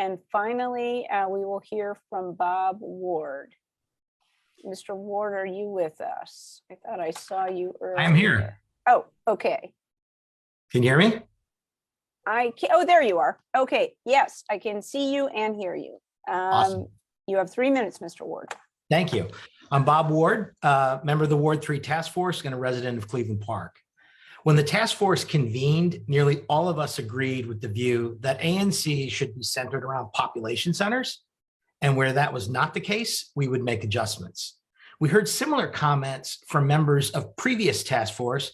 And finally, we will hear from Bob Ward. Mr. Ward, are you with us? I thought I saw you earlier. I am here. Oh, okay. Can you hear me? Oh, there you are. Okay, yes, I can see you and hear you. Awesome. You have 3 minutes, Mr. Ward. Thank you. I'm Bob Ward, member of the Ward 3 Task Force and a resident of Cleveland Park. When the task force convened, nearly all of us agreed with the view that ANC should be centered around population centers, and where that was not the case, we would make adjustments. We heard similar comments from members of previous task force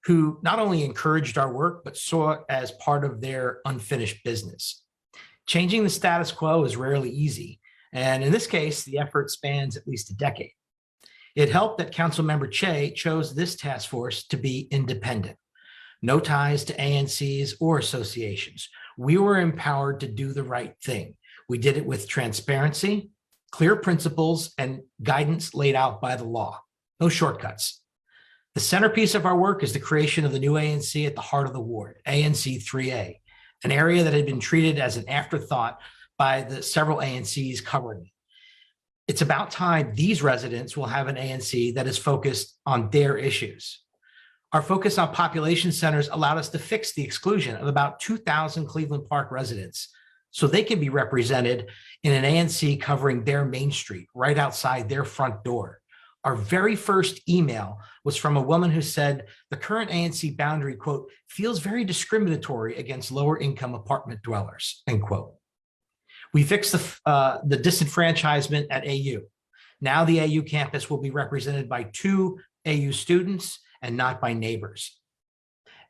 who not only encouraged our work, but saw it as part of their unfinished business. Changing the status quo is rarely easy, and in this case, the effort spans at least a decade. It helped that Councilmember Che chose this task force to be independent. No ties to ANCs or associations. We were empowered to do the right thing. We did it with transparency, clear principles, and guidance laid out by the law. No shortcuts. The centerpiece of our work is the creation of the new ANC at the heart of the ward, ANC 3A, an area that had been treated as an afterthought by the several ANCs covering it. It's about time these residents will have an ANC that is focused on their issues. Our focus on population centers allowed us to fix the exclusion of about 2,000 Cleveland Park residents so they can be represented in an ANC covering their main street right outside their front door. Our very first email was from a woman who said the current ANC boundary, quote, feels very discriminatory against lower income apartment dwellers, end quote. We fixed the disenfranchisement at AU. Now the AU campus will be represented by 2 AU students and not by neighbors.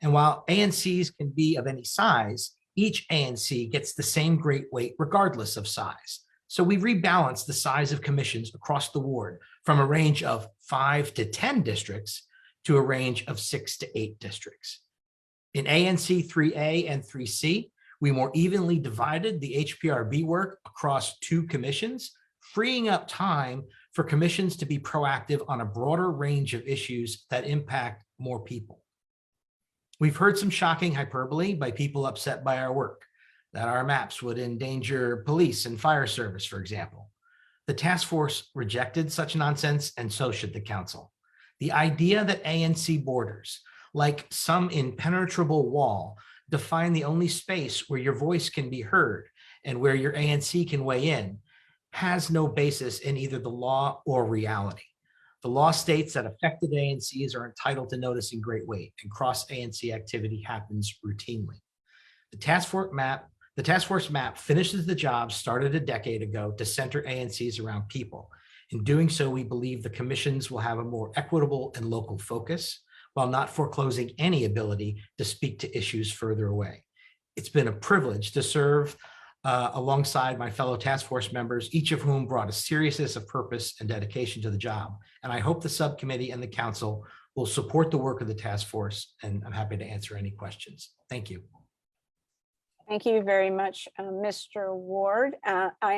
And while ANCs can be of any size, each ANC gets the same great weight regardless of size. So we rebalanced the size of commissions across the ward from a range of 5 to 10 districts to a range of 6 to 8 districts. In ANC 3A and 3C, we more evenly divided the HPRB work across 2 commissions, freeing up time for commissions to be proactive on a broader range of issues that impact more people. We've heard some shocking hyperbole by people upset by our work, that our maps would endanger police and fire service, for example. The task force rejected such nonsense, and so should the council. The idea that ANC borders, like some impenetrable wall, define the only space where your voice can be heard and where your ANC can weigh in has no basis in either the law or reality. The law states that affected ANCs are entitled to notice in great weight, and cross-ANC activity happens routinely. The task force map finishes the job started a decade ago to center ANCs around people. In doing so, we believe the commissions will have a more equitable and local focus, while not foreclosing any ability to speak to issues further away. It's been a privilege to serve alongside my fellow task force members, each of whom brought a seriousness of purpose and dedication to the job. And I hope the subcommittee and the council will support the work of the task force, and I'm happy to answer any questions. Thank you. Thank you very much, Mr. Ward.